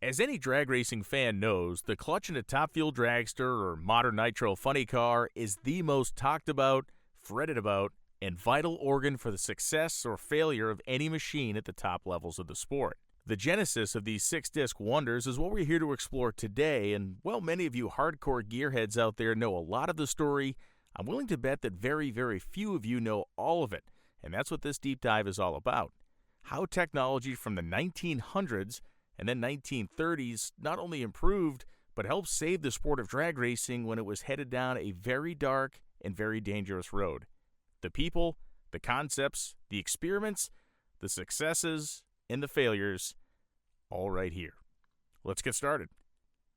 As any drag racing fan knows, the clutch in a top fuel dragster or modern nitro funny car is the most talked about, fretted about, and vital organ for the success or failure of any machine at the top levels of the sport. The genesis of these six-disc wonders is what we're here to explore today, and while many of you hardcore gearheads out there know a lot of the story, I'm willing to bet that very, very few of you know all of it, and that's what this deep dive is all about. How technology from the 1900s and then 1930s not only improved, but helped save the sport of drag racing when it was headed down a very dark and very dangerous road. The people, the concepts, the experiments, the successes, and the failures, all right here. Let's get started.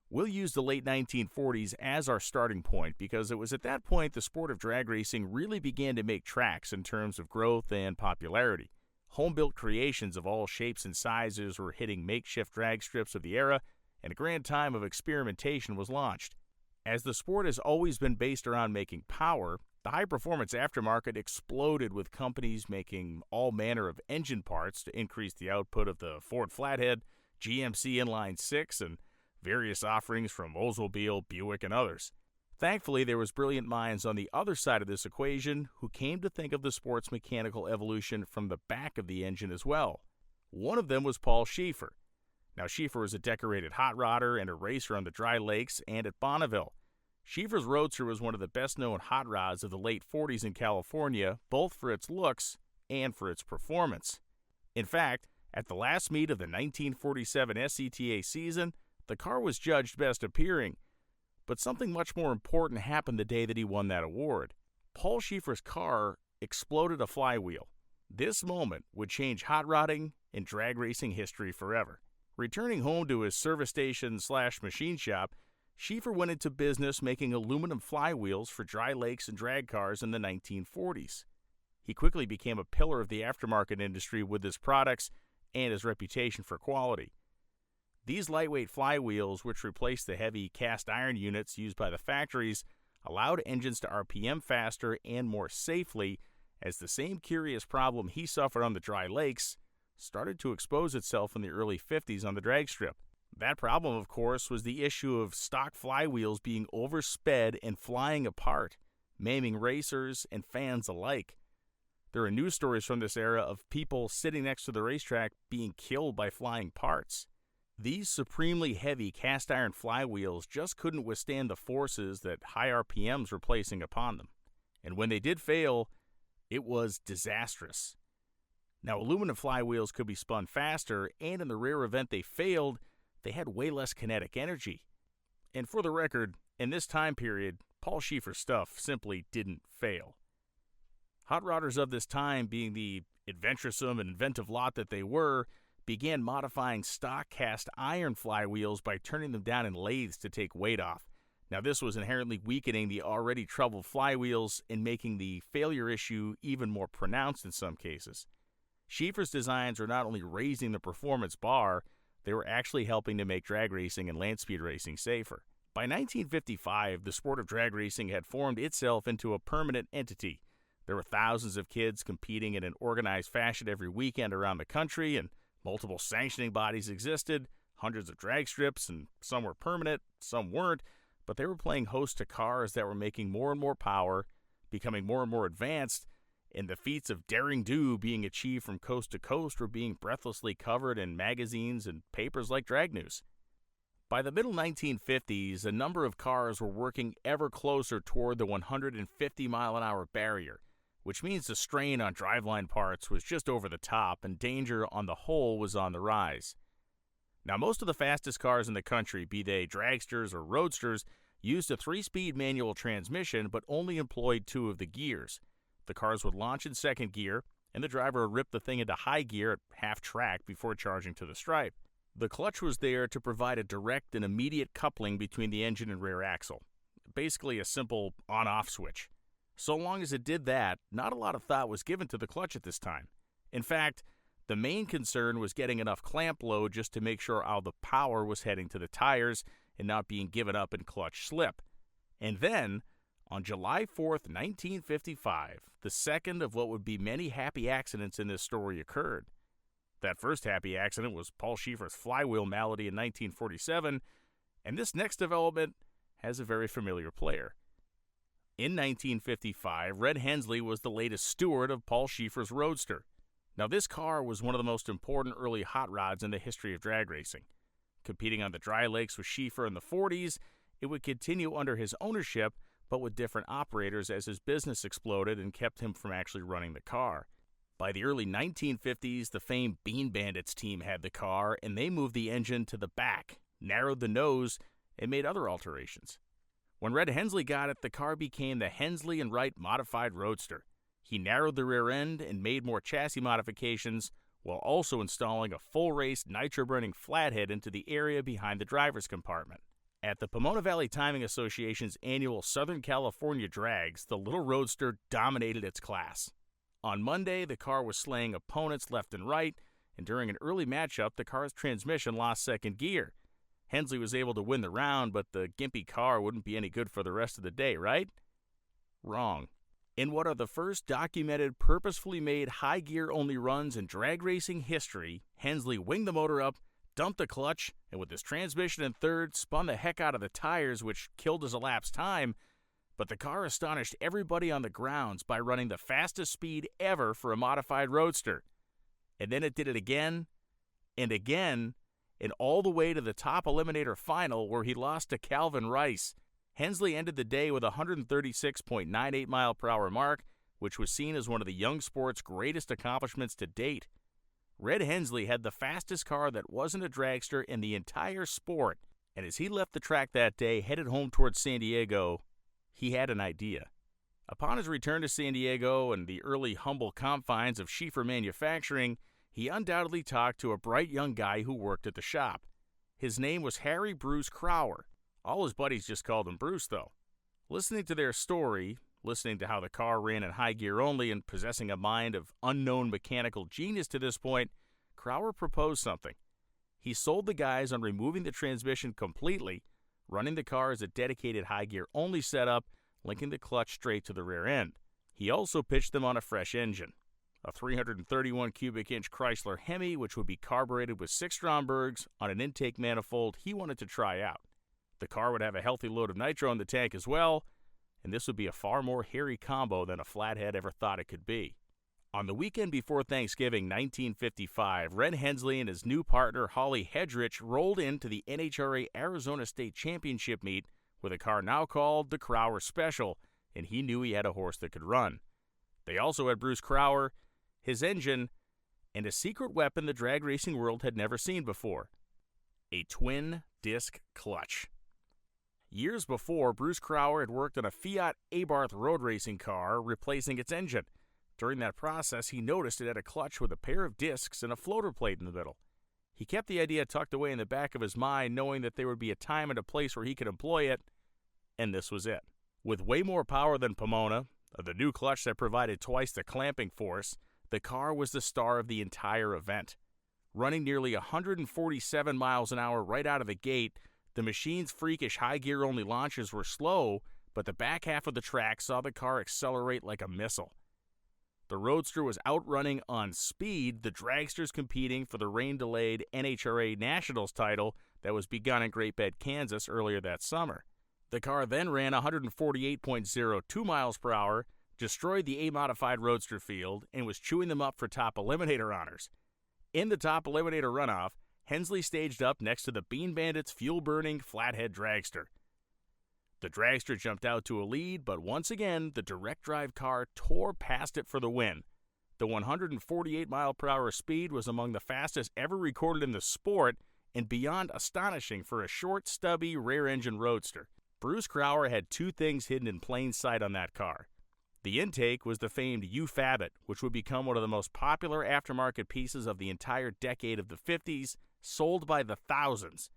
We'll use the late 1940s as our starting point because it was at that point the sport of drag racing really began to make tracks in terms of growth and popularity. Home-built creations of all shapes and sizes were hitting makeshift drag strips of the era, and a grand time of experimentation was launched. As the sport has always been based around making power, the high-performance aftermarket exploded with companies making all manner of engine parts to increase the output of the Ford Flathead, GMC Inline 6, and various offerings from Oldsmobile, Buick, and others. Thankfully, there was brilliant minds on the other side of this equation who came to think of the sport's mechanical evolution from the back of the engine as well. One of them was Paul Schaefer. Now, Schaefer was a decorated hot rodder and a racer on the dry lakes and at Bonneville. Schaefer's Roadster was one of the best-known hot rods of the late 40s in California, both for its looks and for its performance. In fact, at the last meet of the 1947 SCTA season, the car was judged best appearing. But something much more important happened the day that he won that award. Paul Schaefer's car exploded a flywheel. This moment would change hot rodding and drag racing history forever. Returning home to his service station/machine shop, Schaefer went into business making aluminum flywheels for dry lakes and drag cars in the 1940s. He quickly became a pillar of the aftermarket industry with his products and his reputation for quality. These lightweight flywheels, which replaced the heavy cast iron units used by the factories, allowed engines to RPM faster and more safely, as the same curious problem he suffered on the dry lakes started to expose itself in the early 50s on the drag strip. That problem, of course, was the issue of stock flywheels being oversped and flying apart, maiming racers and fans alike. There are news stories from this era of people sitting next to the racetrack being killed by flying parts. These supremely heavy cast iron flywheels just couldn't withstand the forces that high RPMs were placing upon them. And when they did fail, it was disastrous. Now, aluminum flywheels could be spun faster, and in the rare event they failed, they had way less kinetic energy. And for the record, in this time period, Paul Schaefer's stuff simply didn't fail. Hot rodders of this time, being the adventuresome and inventive lot that they were, began modifying stock cast iron flywheels by turning them down in lathes to take weight off. Now, this was inherently weakening the already troubled flywheels and making the failure issue even more pronounced in some cases. Schaefer's designs were not only raising the performance bar, they were actually helping to make drag racing and land speed racing safer. By 1955, the sport of drag racing had formed itself into a permanent entity. There were thousands of kids competing in an organized fashion every weekend around the country, and multiple sanctioning bodies existed, hundreds of drag strips, and some were permanent, some weren't, but they were playing host to cars that were making more and more power, becoming more and more advanced, and the feats of daring do being achieved from coast to coast were being breathlessly covered in magazines and papers like Drag News. By the middle 1950s, a number of cars were working ever closer toward the 150-mile-an-hour barrier, which means the strain on driveline parts was just over the top and danger on the whole was on the rise. Now, most of the fastest cars in the country, be they dragsters or roadsters, used a 3-speed manual transmission but only employed 2 of the gears. The cars would launch in second gear, and the driver would rip the thing into high gear at half track before charging to the stripe. The clutch was there to provide a direct and immediate coupling between the engine and rear axle, basically a simple on-off switch. So long as it did that, not a lot of thought was given to the clutch at this time. In fact, the main concern was getting enough clamp load just to make sure all the power was heading to the tires and not being given up in clutch slip. And then, on July 4th, 1955, the second of what would be many happy accidents in this story occurred. That first happy accident was Paul Schieffer's flywheel malady in 1947, and this next development has a very familiar player. In 1955, Red Hensley was the latest steward of Paul Schieffer's Roadster. Now, this car was one of the most important early hot rods in the history of drag racing. Competing on the dry lakes with Schieffer in the 40s, it would continue under his ownership, but with different operators as his business exploded and kept him from actually running the car. By the early 1950s, the famed Bean Bandits team had the car, and they moved the engine to the back, narrowed the nose, and made other alterations. When Red Hensley got it, the car became the Hensley and Wright Modified Roadster. He narrowed the rear end and made more chassis modifications, while also installing a full-race nitro-burning flathead into the area behind the driver's compartment. At the Pomona Valley Timing Association's annual Southern California Drags, the little Roadster dominated its class. On Monday, the car was slaying opponents left and right, and during an early matchup, the car's transmission lost second gear. Hensley was able to win the round, but the gimpy car wouldn't be any good for the rest of the day, right? Wrong. In what are the first documented purposefully made high-gear-only runs in drag racing history, Hensley winged the motor up, dumped the clutch, and with his transmission in third, spun the heck out of the tires, which killed his elapsed time, but the car astonished everybody on the grounds by running the fastest speed ever for a modified roadster. And then it did it again, and again, and all the way to the top eliminator final where he lost to Calvin Rice. Hensley ended the day with a 136.98 mile per hour mark, which was seen as one of the young sport's greatest accomplishments to date. Red Hensley had the fastest car that wasn't a dragster in the entire sport, and as he left the track that day, headed home towards San Diego, he had an idea. Upon his return to San Diego and the early humble confines of Schieffer Manufacturing, he undoubtedly talked to a bright young guy who worked at the shop. His name was Harry Bruce Crower. All his buddies just called him Bruce, though. Listening to their story, listening to how the car ran in high gear only, and possessing a mind of unknown mechanical genius to this point, Crower proposed something. He sold the guys on removing the transmission completely, running the car as a dedicated high gear only setup, linking the clutch straight to the rear end. He also pitched them on a fresh engine, a 331 cubic inch Chrysler Hemi, which would be carbureted with 6 Strombergs on an intake manifold he wanted to try out. The car would have a healthy load of nitro in the tank as well, and this would be a far more hairy combo than a flathead ever thought it could be. On the weekend before Thanksgiving 1955, Red Hensley and his new partner Holly Hedrich rolled into the NHRA Arizona State Championship meet with a car now called the Crower Special, and he knew he had a horse that could run. They also had Bruce Crower, his engine, and a secret weapon the drag racing world had never seen before: a twin-disc clutch. Years before, Bruce Crower had worked on a Fiat Abarth road racing car, replacing its engine. During that process, he noticed it had a clutch with a pair of discs and a floater plate in the middle. He kept the idea tucked away in the back of his mind, knowing that there would be a time and a place where he could employ it, and this was it. With way more power than Pomona, the new clutch that provided twice the clamping force, the car was the star of the entire event. Running nearly 147 miles an hour right out of the gate, the machine's freakish high-gear-only launches were slow, but the back half of the track saw the car accelerate like a missile. The Roadster was outrunning on speed the dragsters competing for the rain-delayed NHRA Nationals title that was begun in Great Bend, Kansas earlier that summer. The car then ran 148.02 miles per hour, destroyed the A-modified Roadster field, and was chewing them up for top eliminator honors. In the top eliminator runoff, Hensley staged up next to the Bean Bandits' fuel-burning flathead dragster. The dragster jumped out to a lead, but once again, the direct-drive car tore past it for the win. The 148-mile-per-hour speed was among the fastest ever recorded in the sport, and beyond astonishing for a short, stubby, rear-engine roadster. Bruce Crower had 2 things hidden in plain sight on that car. The intake was the famed U-Fabit, which would become one of the most popular aftermarket pieces of the entire decade of the 50s, sold by the thousands.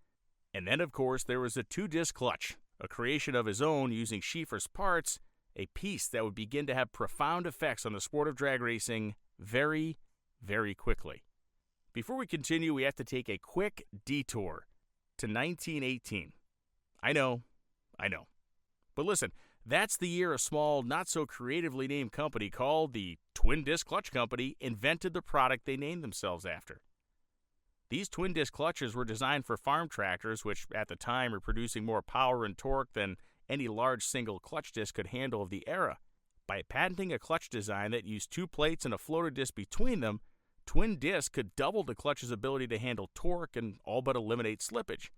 And then, of course, there was a 2-disc clutch, a creation of his own using Schieffer's parts, a piece that would begin to have profound effects on the sport of drag racing very, very quickly. Before we continue, we have to take a quick detour to 1918. I know. But listen, that's the year a small, not-so-creatively named company called the Twin Disc Clutch Company invented the product they named themselves after. These twin-disc clutches were designed for farm tractors, which at the time were producing more power and torque than any large single clutch disc could handle of the era. By patenting a clutch design that used two plates and a floater disc between them, twin discs could double the clutch's ability to handle torque and all but eliminate slippage.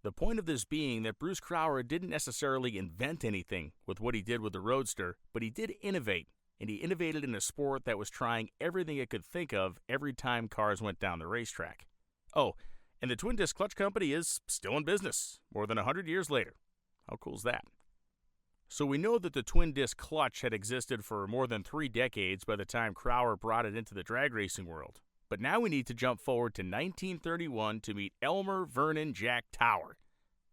The point of this being that Bruce Crowder didn't necessarily invent anything with what he did with the Roadster, but he did innovate, and he innovated in a sport that was trying everything it could think of every time cars went down the racetrack. Oh, and the twin disc clutch company is still in business, more than 100 years later. How cool is that? So we know that the twin disc clutch had existed for more than 3 decades by the time Crowder brought it into the drag racing world. But now we need to jump forward to 1931 to meet Elmer Vernon Jack Tower.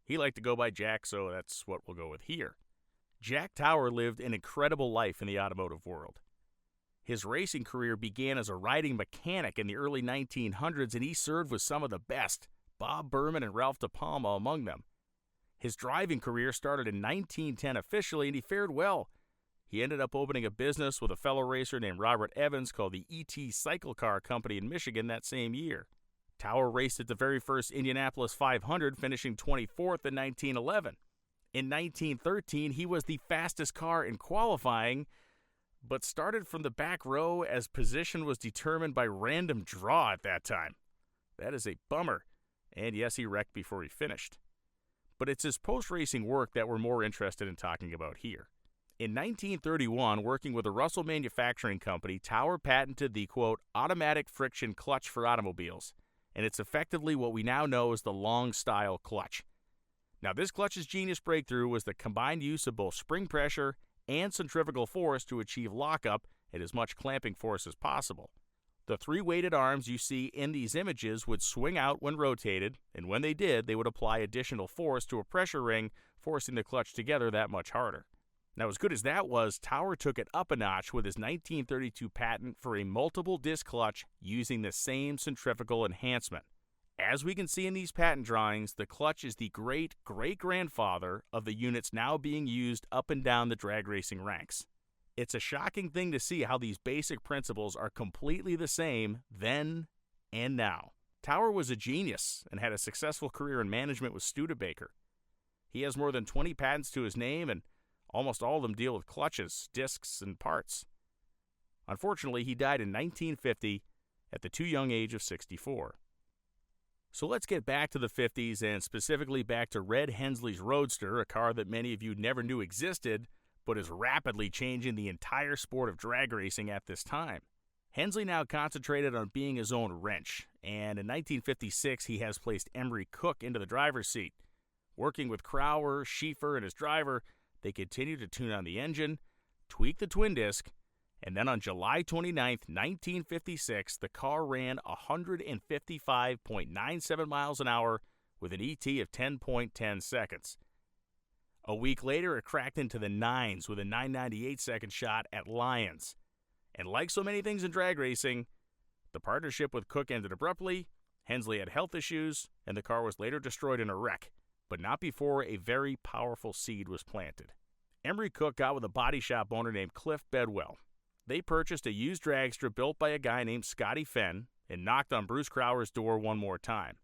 He liked to go by Jack, so that's what we'll go with here. Jack Tower lived an incredible life in the automotive world. His racing career began as a riding mechanic in the early 1900s, and he served with some of the best, Bob Berman and Ralph De Palma among them. His driving career started in 1910 officially, and he fared well. He ended up opening a business with a fellow racer named Robert Evans called the E.T. Cycle Car Company in Michigan that same year. Tower raced at the very first Indianapolis 500, finishing 24th in 1911. In 1913, he was the fastest car in qualifying, but started from the back row as position was determined by random draw at that time. That is a bummer, and yes, he wrecked before he finished. But it's his post-racing work that we're more interested in talking about here. In 1931, working with a Russell Manufacturing Company, Tower patented the, quote, automatic friction clutch for automobiles, and it's effectively what we now know as the long-style clutch. Now, this clutch's genius breakthrough was the combined use of both spring pressure and centrifugal force to achieve lockup at as much clamping force as possible. The 3 weighted arms you see in these images would swing out when rotated, and when they did, they would apply additional force to a pressure ring, forcing the clutch together that much harder. Now, as good as that was, Tower took it up a notch with his 1932 patent for a multiple disc clutch using the same centrifugal enhancement. As we can see in these patent drawings, the clutch is the great-great-grandfather of the units now being used up and down the drag racing ranks. It's a shocking thing to see how these basic principles are completely the same then and now. Tower was a genius and had a successful career in management with Studebaker. He has more than 20 patents to his name, and almost all of them deal with clutches, discs, and parts. Unfortunately, he died in 1950 at the too young age of 64. So let's get back to the 50s, and specifically back to Red Hensley's Roadster, a car that many of you never knew existed, but is rapidly changing the entire sport of drag racing at this time. Hensley now concentrated on being his own wrench, and in 1956 he has placed Emery Cook into the driver's seat. Working with Crowder, Schieffer, and his driver, they continued to tune on the engine, tweak the twin disc, and then on July 29, 1956, the car ran 155.97 miles an hour with an ET of 10.10 seconds. A week later, it cracked into the 9s with a 998-second shot at Lyons. And like so many things in drag racing, the partnership with Cook ended abruptly, Hensley had health issues, and the car was later destroyed in a wreck, but not before a very powerful seed was planted. Emery Cook got with a body shop owner named Cliff Bedwell. They purchased a used dragster built by a guy named Scotty Fenn and knocked on Bruce Crowder's door one more time.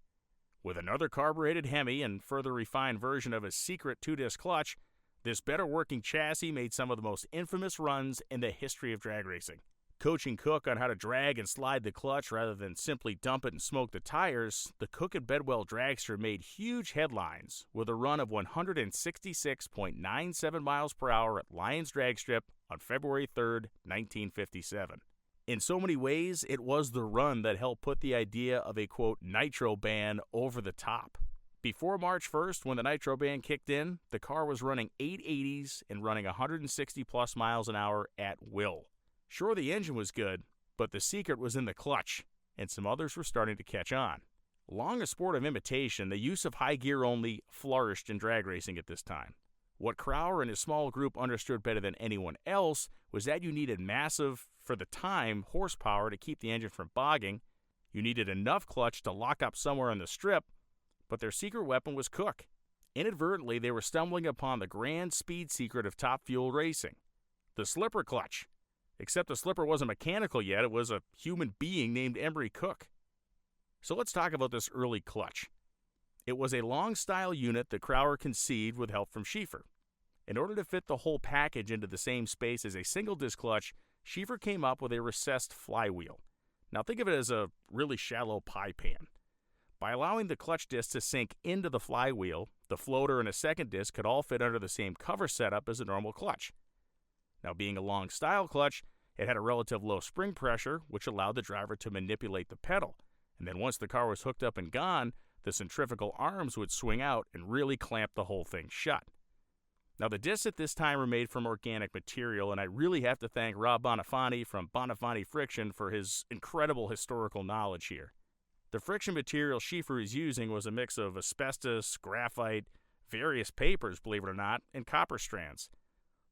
With another carbureted Hemi and further refined version of his secret 2-disc clutch, this better working chassis made some of the most infamous runs in the history of drag racing. Coaching Cook on how to drag and slide the clutch rather than simply dump it and smoke the tires, the Cook and Bedwell dragster made huge headlines with a run of 166.97 miles per hour at Lyons Drag Strip on February 3, 1957. In so many ways, it was the run that helped put the idea of a, quote, nitro ban over the top. Before March 1st, when the nitro ban kicked in, the car was running 880s and running 160-plus miles an hour at will. Sure, the engine was good, but the secret was in the clutch, and some others were starting to catch on. Long a sport of imitation, the use of high gear only flourished in drag racing at this time. What Crowder and his small group understood better than anyone else was that you needed massive, for the time, horsepower to keep the engine from bogging. You needed enough clutch to lock up somewhere on the strip, but their secret weapon was Cook. Inadvertently, they were stumbling upon the grand speed secret of top fuel racing, the slipper clutch. Except the slipper wasn't mechanical yet, it was a human being named Emery Cook. So let's talk about this early clutch. It was a long-style unit that Crowder conceived with help from Schieffer. In order to fit the whole package into the same space as a single-disc clutch, Schieffer came up with a recessed flywheel. Now think of it as a really shallow pie pan. By allowing the clutch disc to sink into the flywheel, the floater and a second disc could all fit under the same cover setup as a normal clutch. Now being a long-style clutch, it had a relative low spring pressure, which allowed the driver to manipulate the pedal. And then once the car was hooked up and gone, the centrifugal arms would swing out and really clamp the whole thing shut. Now, the discs at this time were made from organic material, and I really have to thank Rob Bonifanti from Bonifanti Friction for his incredible historical knowledge here. The friction material Schieffer is using was a mix of asbestos, graphite, various papers, believe it or not, and copper strands.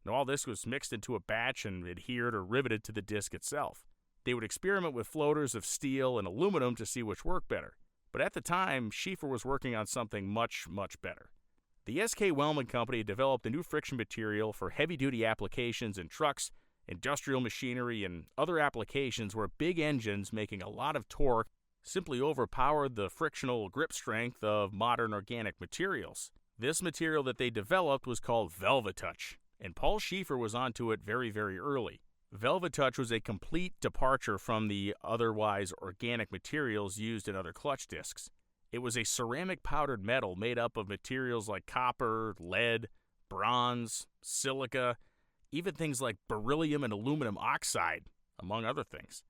Now, all this was mixed into a batch and adhered or riveted to the disc itself. They would experiment with floaters of steel and aluminum to see which worked better. But at the time, Schieffer was working on something much, much better. The S.K. Wellman Company developed a new friction material for heavy-duty applications in trucks, industrial machinery, and other applications where big engines making a lot of torque simply overpowered the frictional grip strength of modern organic materials. This material that they developed was called Velvetouch, and Paul Schieffer was onto it very, very early. Velvetouch was a complete departure from the otherwise organic materials used in other clutch discs. It was a ceramic powdered metal made up of materials like copper, lead, bronze, silica, even things like beryllium and aluminum oxide, among other things.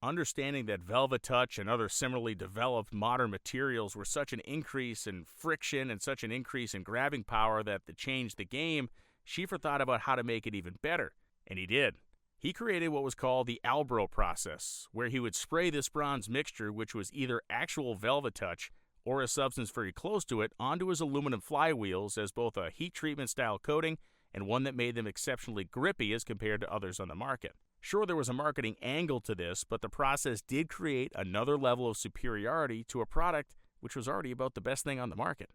Understanding that Velvetouch and other similarly developed modern materials were such an increase in friction and such an increase in grabbing power that it changed the game, Schieffer thought about how to make it even better, and he did. He created what was called the Albro process, where he would spray this bronze mixture, which was either actual Velvetouch or a substance very close to it, onto his aluminum flywheels as both a heat treatment style coating and one that made them exceptionally grippy as compared to others on the market. Sure, there was a marketing angle to this, but the process did create another level of superiority to a product which was already about the best thing on the market.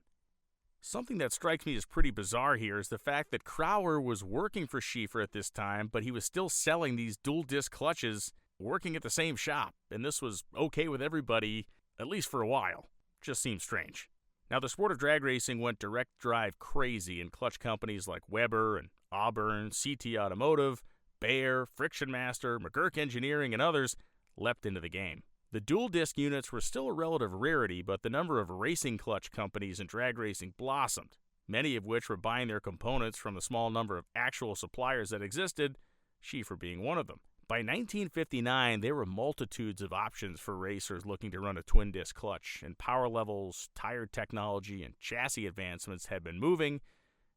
Something that strikes me as pretty bizarre here is the fact that Crowder was working for Schieffer at this time, but he was still selling these dual-disc clutches working at the same shop, and this was okay with everybody, at least for a while. Just seems strange. Now, the sport of drag racing went direct drive crazy, and clutch companies like Weber and Auburn, CT Automotive, Bayer, Friction Master, McGurk Engineering, and others leapt into the game. The dual-disc units were still a relative rarity, but the number of racing clutch companies in drag racing blossomed, many of which were buying their components from the small number of actual suppliers that existed, Schieffer being one of them. By 1959, there were multitudes of options for racers looking to run a twin-disc clutch, and power levels, tire technology, and chassis advancements had been moving,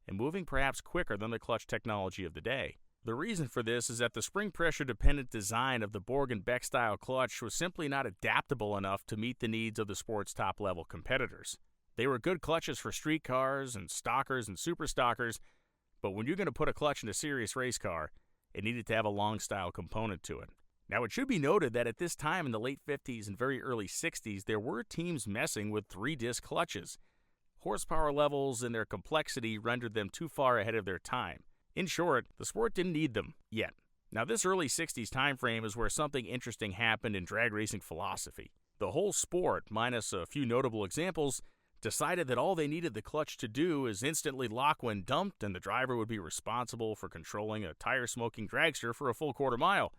and moving perhaps quicker than the clutch technology of the day. The reason for this is that the spring pressure-dependent design of the Borg and Beck style clutch was simply not adaptable enough to meet the needs of the sport's top-level competitors. They were good clutches for street cars and stockers and super stockers, but when you're going to put a clutch in a serious race car, it needed to have a long-style component to it. Now, it should be noted that at this time in the late 50s and very early 60s, there were teams messing with 3-disc clutches. Horsepower levels and their complexity rendered them too far ahead of their time. In short, the sport didn't need them yet. Now, this early 60s time frame is where something interesting happened in drag racing philosophy. The whole sport, minus a few notable examples, decided that all they needed the clutch to do is instantly lock when dumped, and the driver would be responsible for controlling a tire-smoking dragster for a full quarter mile.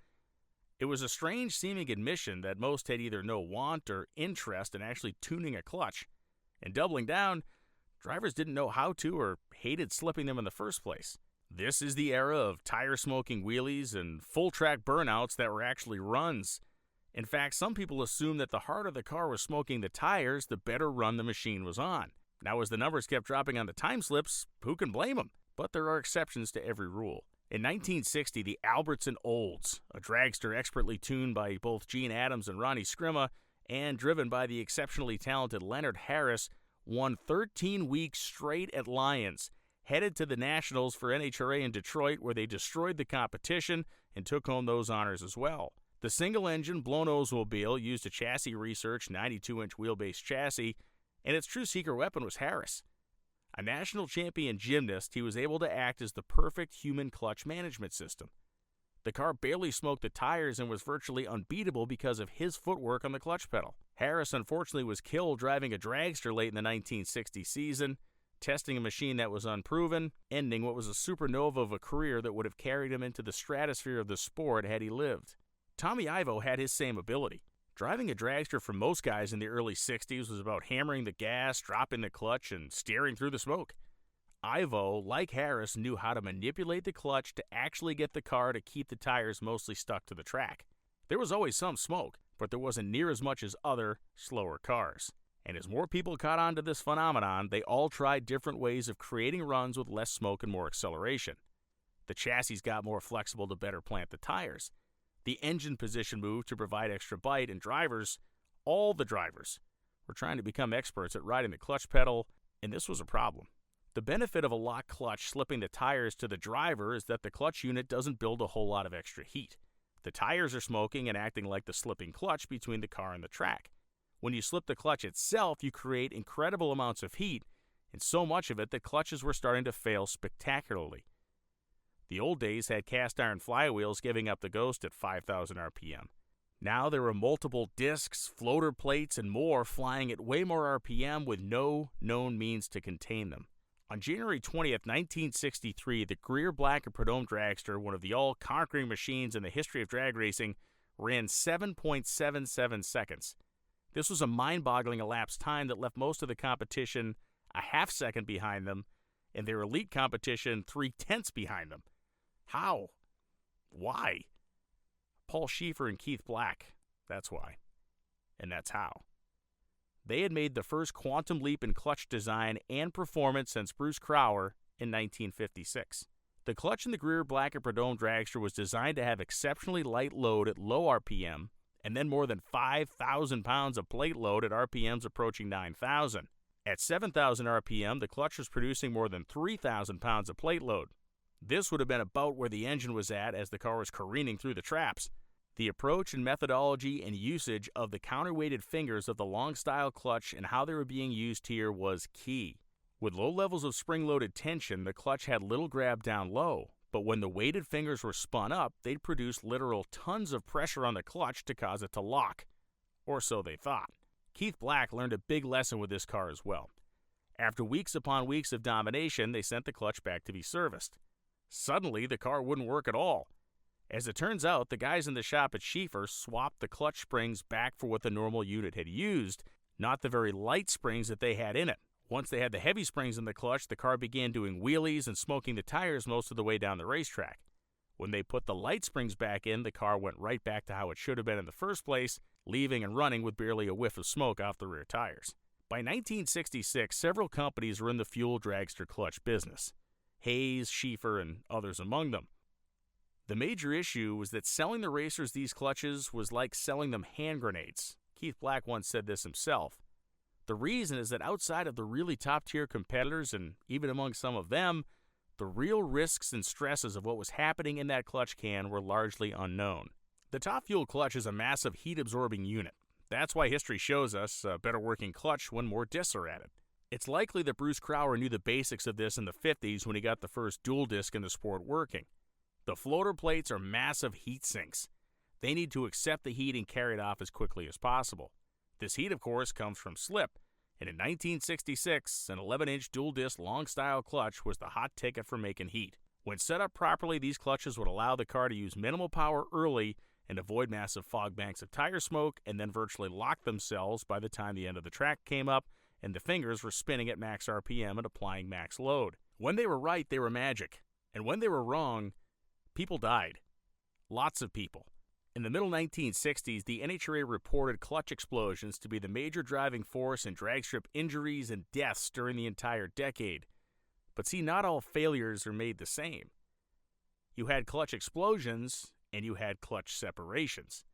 It was a strange seeming admission that most had either no want or interest in actually tuning a clutch. And doubling down, drivers didn't know how to or hated slipping them in the first place. This is the era of tire-smoking wheelies and full-track burnouts that were actually runs. In fact, some people assumed that the harder the car was smoking the tires, the better run the machine was on. Now, as the numbers kept dropping on the time slips, who can blame them? But there are exceptions to every rule. In 1960, the Albertson Olds, a dragster expertly tuned by both Gene Adams and Ronnie Scrima, and driven by the exceptionally talented Leonard Harris, won 13 weeks straight at Lions, headed to the Nationals for NHRA in Detroit, where they destroyed the competition and took home those honors as well. The single-engine blown Oldsmobile used a chassis research 92-inch wheelbase chassis, and its true secret weapon was Harris. A national champion gymnast, he was able to act as the perfect human clutch management system. The car barely smoked the tires and was virtually unbeatable because of his footwork on the clutch pedal. Harris unfortunately was killed driving a dragster late in the 1960 season, testing a machine that was unproven, ending what was a supernova of a career that would have carried him into the stratosphere of the sport had he lived. Tommy Ivo had his same ability. Driving a dragster for most guys in the early 60s was about hammering the gas, dropping the clutch, and steering through the smoke. Ivo, like Harris, knew how to manipulate the clutch to actually get the car to keep the tires mostly stuck to the track. There was always some smoke, but there wasn't near as much as other, slower cars. And as more people caught on to this phenomenon, they all tried different ways of creating runs with less smoke and more acceleration. The chassis got more flexible to better plant the tires. The engine position moved to provide extra bite, and drivers, all the drivers, were trying to become experts at riding the clutch pedal, and this was a problem. The benefit of a lock clutch slipping the tires to the driver is that the clutch unit doesn't build a whole lot of extra heat. The tires are smoking and acting like the slipping clutch between the car and the track. When you slip the clutch itself, you create incredible amounts of heat, and so much of it that clutches were starting to fail spectacularly. The old days had cast iron flywheels giving up the ghost at 5,000 RPM. Now there were multiple discs, floater plates, and more flying at way more RPM with no known means to contain them. On January 20th, 1963, the Greer Black and Prudhomme dragster, one of the all-conquering machines in the history of drag racing, ran 7.77 seconds. This was a mind-boggling elapsed time that left most of the competition a half second behind them, and their elite competition 3/10 behind them. How? Why? Paul Schieffer and Keith Black. That's why. And that's how. They had made the first quantum leap in clutch design and performance since Bruce Crowder in 1956. The clutch in the Greer Black and Prudhomme dragster was designed to have exceptionally light load at low RPM, and then more than 5,000 pounds of plate load at RPMs approaching 9,000. At 7,000 RPM, the clutch was producing more than 3,000 pounds of plate load. This would have been about where the engine was at as the car was careening through the traps. The approach and methodology and usage of the counterweighted fingers of the long-style clutch and how they were being used here was key. With low levels of spring-loaded tension, the clutch had little grab down low, but when the weighted fingers were spun up, they'd produce literal tons of pressure on the clutch to cause it to lock. Or so they thought. Keith Black learned a big lesson with this car as well. After weeks upon weeks of domination, they sent the clutch back to be serviced. Suddenly, the car wouldn't work at all. As it turns out, the guys in the shop at Schieffer swapped the clutch springs back for what the normal unit had used, not the very light springs that they had in it. Once they had the heavy springs in the clutch, the car began doing wheelies and smoking the tires most of the way down the racetrack. When they put the light springs back in, the car went right back to how it should have been in the first place, leaving and running with barely a whiff of smoke off the rear tires. By 1966, several companies were in the fuel dragster clutch business. Hayes, Schieffer, and others among them. The major issue was that selling the racers these clutches was like selling them hand grenades. Keith Black once said this himself. The reason is that outside of the really top-tier competitors, and even among some of them, the real risks and stresses of what was happening in that clutch can were largely unknown. The top fuel clutch is a massive heat-absorbing unit. That's why history shows us a better working clutch when more discs are added. It's likely that Bruce Crowder knew the basics of this in the 50s when he got the first dual disc in the sport working. The floater plates are massive heat sinks. They need to accept the heat and carry it off as quickly as possible. This heat, of course, comes from slip, and in 1966, an 11-inch dual-disc long-style clutch was the hot ticket for making heat. When set up properly, these clutches would allow the car to use minimal power early and avoid massive fog banks of tire smoke, and then virtually lock themselves by the time the end of the track came up and the fingers were spinning at max RPM and applying max load. When they were right, they were magic. And when they were wrong, people died. Lots of people. In the middle 1960s, the NHRA reported clutch explosions to be the major driving force in drag strip injuries and deaths during the entire decade. But see, not all failures are made the same. You had clutch explosions, and you had clutch separations.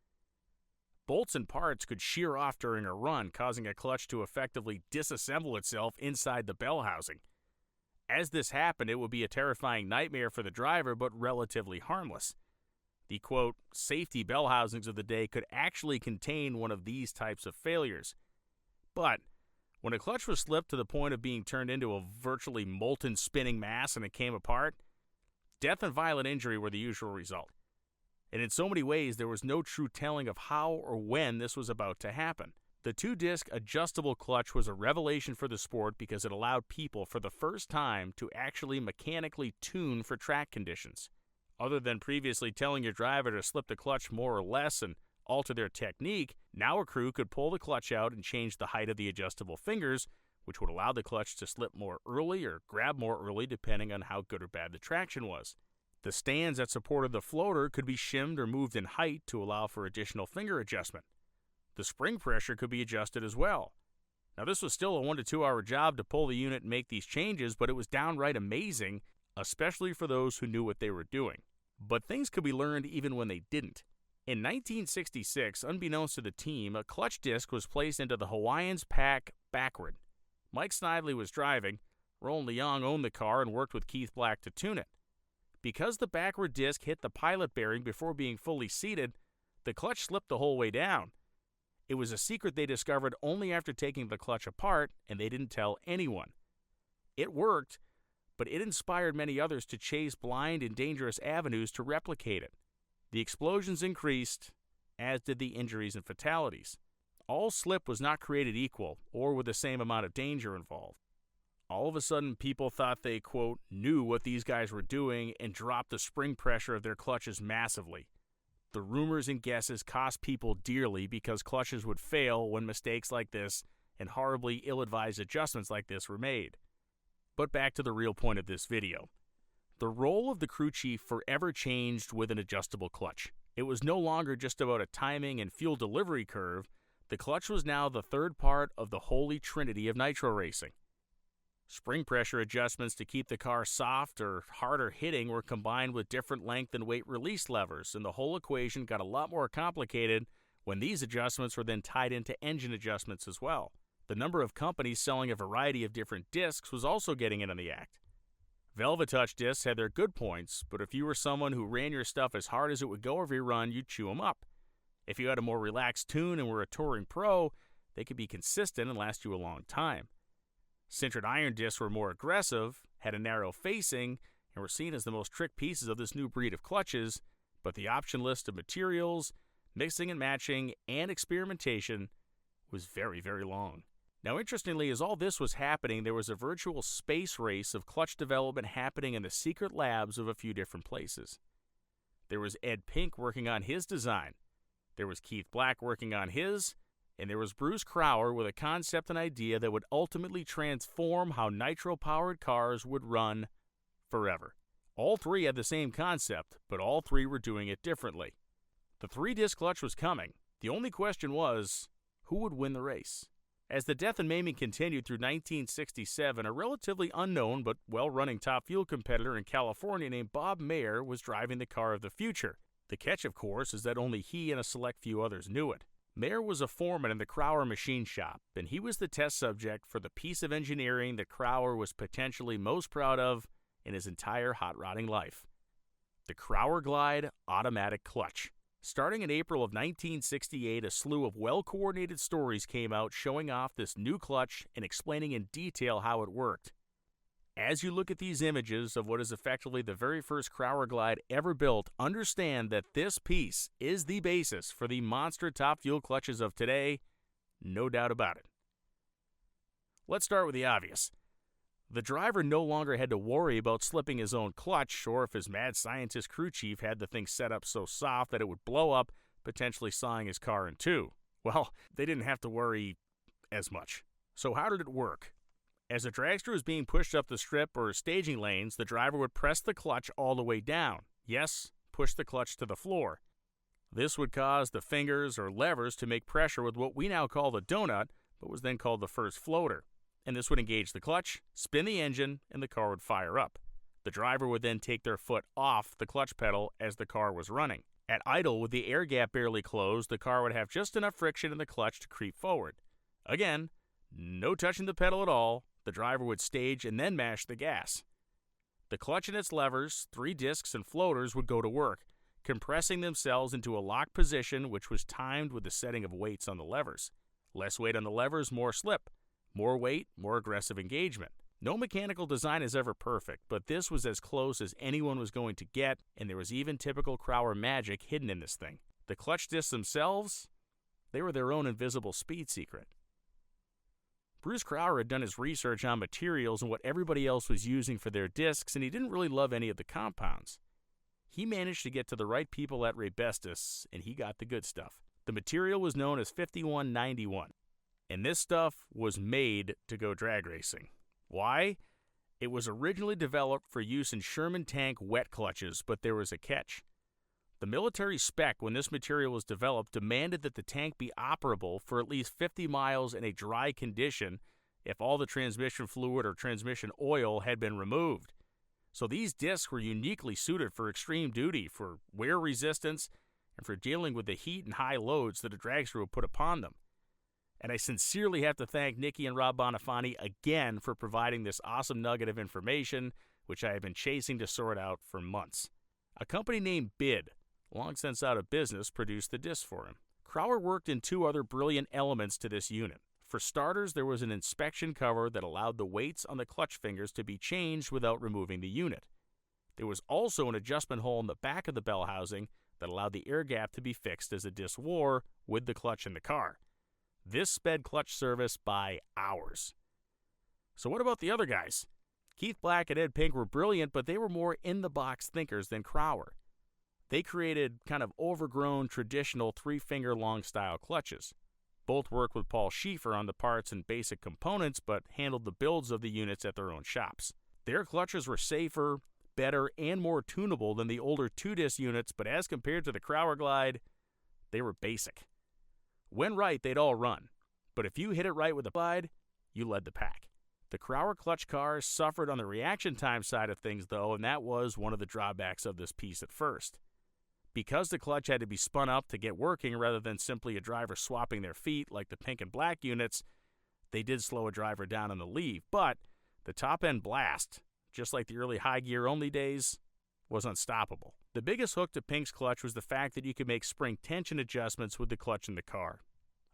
Bolts and parts could shear off during a run, causing a clutch to effectively disassemble itself inside the bell housing. As this happened, it would be a terrifying nightmare for the driver, but relatively harmless. The, quote, safety bell housings of the day could actually contain one of these types of failures. But when a clutch was slipped to the point of being turned into a virtually molten spinning mass and it came apart, death and violent injury were the usual result. And in so many ways, there was no true telling of how or when this was about to happen. The two-disc adjustable clutch was a revelation for the sport because it allowed people for the first time to actually mechanically tune for track conditions. Other than previously telling your driver to slip the clutch more or less and alter their technique, now a crew could pull the clutch out and change the height of the adjustable fingers, which would allow the clutch to slip more early or grab more early depending on how good or bad the traction was. The stands that supported the floater could be shimmed or moved in height to allow for additional finger adjustment. The spring pressure could be adjusted as well. Now, this was still a 1 to 2 hour job to pull the unit and make these changes, but it was downright amazing, especially for those who knew what they were doing. But things could be learned even when they didn't. In 1966, unbeknownst to the team, a clutch disc was placed into the Hawaiian's pack backward. Mike Snidely was driving. Roland Leong owned the car and worked with Keith Black to tune it. Because the backward disc hit the pilot bearing before being fully seated, the clutch slipped the whole way down. It was a secret they discovered only after taking the clutch apart, and they didn't tell anyone. It worked, but it inspired many others to chase blind and dangerous avenues to replicate it. The explosions increased, as did the injuries and fatalities. All slip was not created equal or with the same amount of danger involved. All of a sudden, people thought they, quote, knew what these guys were doing and dropped the spring pressure of their clutches massively. The rumors and guesses cost people dearly because clutches would fail when mistakes like this and horribly ill-advised adjustments like this were made. But back to the real point of this video. The role of the crew chief forever changed with an adjustable clutch. It was no longer just about a timing and fuel delivery curve. The clutch was now the third part of the holy trinity of nitro racing. Spring pressure adjustments to keep the car soft or harder hitting were combined with different length and weight release levers, and the whole equation got a lot more complicated when these adjustments were then tied into engine adjustments as well. The number of companies selling a variety of different discs was also getting in on the act. Velvetouch discs had their good points, but if you were someone who ran your stuff as hard as it would go every run, you'd chew them up. If you had a more relaxed tune and were a touring pro, they could be consistent and last you a long time. Sintered iron discs were more aggressive, had a narrow facing, and were seen as the most trick pieces of this new breed of clutches, but the option list of materials, mixing and matching, and experimentation was very, very long. Now, interestingly, as all this was happening, there was a virtual space race of clutch development happening in the secret labs of a few different places. There was Ed Pink working on his design. There was Keith Black working on his, and there was Bruce Crowder with a concept and idea that would ultimately transform how nitro-powered cars would run forever. All three had the same concept, but all three were doing it differently. The three-disc clutch was coming. The only question was, who would win the race? As the death and maiming continued through 1967, a relatively unknown but well-running top fuel competitor in California named Bob Mayer was driving the car of the future. The catch, of course, is that only he and a select few others knew it. Mayer was a foreman in the Crowder machine shop, and he was the test subject for the piece of engineering that Crowder was potentially most proud of in his entire hot rodding life: the Crowder Glide automatic clutch. Starting in April of 1968, a slew of well-coordinated stories came out showing off this new clutch and explaining in detail how it worked. As you look at these images of what is effectively the very first Crowder Glide ever built, understand that this piece is the basis for the monster top fuel clutches of today, no doubt about it. Let's start with the obvious. The driver no longer had to worry about slipping his own clutch, or if his mad scientist crew chief had the thing set up so soft that it would blow up, potentially sawing his car in two. Well, they didn't have to worry as much. So how did it work? As the dragster was being pushed up the strip or staging lanes, the driver would press the clutch all the way down. Yes, push the clutch to the floor. This would cause the fingers or levers to make pressure with what we now call the donut, but was then called the first floater. And this would engage the clutch, spin the engine, and the car would fire up. The driver would then take their foot off the clutch pedal as the car was running. At idle, with the air gap barely closed, the car would have just enough friction in the clutch to creep forward. Again, no touching the pedal at all. The driver would stage and then mash the gas. The clutch and its levers, three discs, and floaters would go to work, compressing themselves into a locked position which was timed with the setting of weights on the levers. Less weight on the levers, more slip. More weight, more aggressive engagement. No mechanical design is ever perfect, but this was as close as anyone was going to get, and there was even typical Crowder magic hidden in this thing. The clutch discs themselves, They were their own invisible speed secret. Bruce Crowder had done his research on materials and what everybody else was using for their discs, and he didn't really love any of the compounds. He managed to get to the right people at Raybestos, and he got the good stuff. The material was known as 5191, and this stuff was made to go drag racing. Why? It was originally developed for use in Sherman tank wet clutches, but there was a catch. The military spec when this material was developed demanded that the tank be operable for at least 50 miles in a dry condition if all the transmission fluid or transmission oil had been removed. So these discs were uniquely suited for extreme duty, for wear resistance, and for dealing with the heat and high loads that a dragster would put upon them. And I sincerely have to thank Nikki and Rob Bonifani again for providing this awesome nugget of information, which I have been chasing to sort out for months. A company named BID, long since out of business, produced the disc for him. Crowder worked in two other brilliant elements to this unit. For starters, there was an inspection cover that allowed the weights on the clutch fingers to be changed without removing the unit. There was also an adjustment hole in the back of the bell housing that allowed the air gap to be fixed as the disc wore with the clutch in the car. This sped clutch service by hours. So what about the other guys? Keith Black and Ed Pink were brilliant, but they were more in-the-box thinkers than Crowder. They created kind of overgrown, traditional three-finger long style clutches. Both worked with Paul Schieffer on the parts and basic components, but handled the builds of the units at their own shops. Their clutches were safer, better, and more tunable than the older two-disc units, but as compared to the Crowder Glide, they were basic. When right, they'd all run, but if you hit it right with a Glide, you led the pack. The Crowder clutch cars suffered on the reaction time side of things, though, and that was one of the drawbacks of this piece at first. Because the clutch had to be spun up to get working rather than simply a driver swapping their feet like the Pink and Black units, they did slow a driver down on the leave, but the top-end blast, just like the early high-gear-only days, was unstoppable. The biggest hook to Pink's clutch was the fact that you could make spring tension adjustments with the clutch in the car.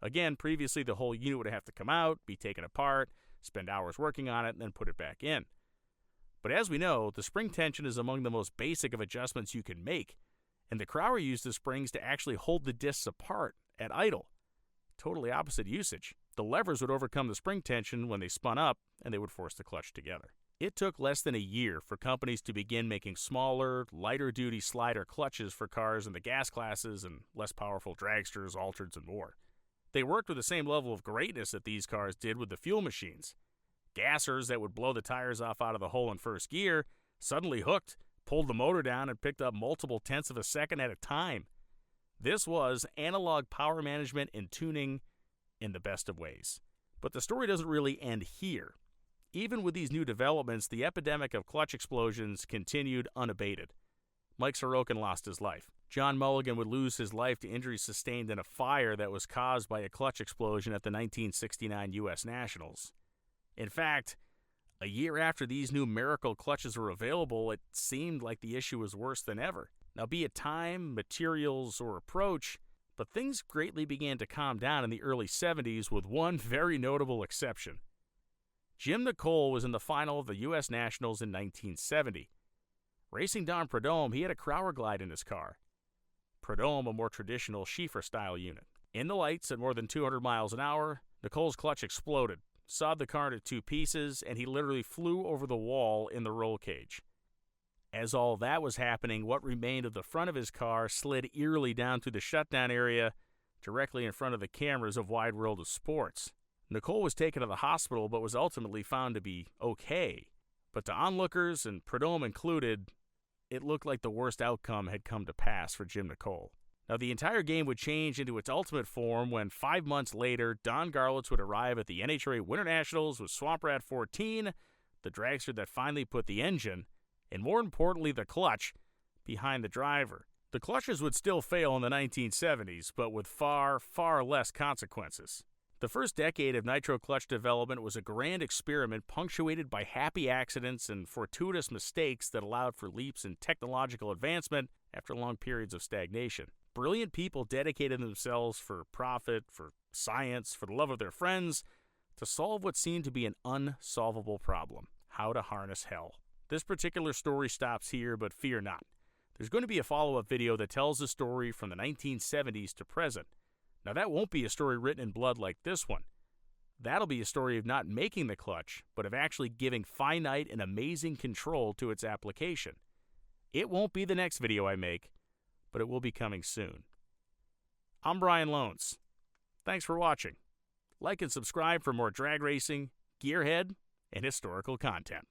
Again, previously the whole unit would have to come out, be taken apart, spend hours working on it, and then put it back in. But as we know, the spring tension is among the most basic of adjustments you can make, and the Crowder used the springs to actually hold the discs apart at idle. Totally opposite usage. The levers would overcome the spring tension when they spun up, and they would force the clutch together. It took less than a year for companies to begin making smaller, lighter-duty slider clutches for cars in the gas classes and less powerful dragsters, altereds, and more. They worked with the same level of greatness that these cars did with the fuel machines. Gassers that would blow the tires off out of the hole in first gear suddenly hooked, pulled the motor down, and picked up multiple tenths of a second at a time. This was analog power management and tuning in the best of ways. But the story doesn't really end here. Even with these new developments, the epidemic of clutch explosions continued unabated. Mike Sorokin lost his life. John Mulligan would lose his life to injuries sustained in a fire that was caused by a clutch explosion at the 1969 U.S. Nationals. In fact, a year after these new miracle clutches were available, it seemed like the issue was worse than ever. Now, be it time, materials, or approach, but things greatly began to calm down in the early 70s with one very notable exception. Jim Nicole was in the final of the U.S. Nationals in 1970. Racing Don Prudhomme, he had a Crowder Glide in his car. Prudhomme, a more traditional Schieffer-style unit. In the lights at more than 200 miles an hour, Nicole's clutch exploded, sawed the car into two pieces, and he literally flew over the wall in the roll cage. As all that was happening, what remained of the front of his car slid eerily down through the shutdown area, directly in front of the cameras of Wide World of Sports. Nicole was taken to the hospital but was ultimately found to be okay. But to onlookers, and Prudhomme included, it looked like the worst outcome had come to pass for Jim Nicole. Now, the entire game would change into its ultimate form when 5 months later, Don Garlits would arrive at the NHRA Winter Nationals with Swamp Rat 14, the dragster that finally put the engine, and more importantly, the clutch, behind the driver. The clutches would still fail in the 1970s, but with far, far less consequences. The first decade of nitro clutch development was a grand experiment punctuated by happy accidents and fortuitous mistakes that allowed for leaps in technological advancement after long periods of stagnation. Brilliant people dedicated themselves for profit, for science, for the love of their friends, to solve what seemed to be an unsolvable problem: how to harness hell. This particular story stops here, but fear not. There's going to be a follow-up video that tells the story from the 1970s to present. Now, that won't be a story written in blood like this one. That'll be a story of not making the clutch, but of actually giving finite and amazing control to its application. It won't be the next video I make, but it will be coming soon. I'm Brian Lones. Thanks for watching. Like and subscribe for more drag racing, gearhead, and historical content.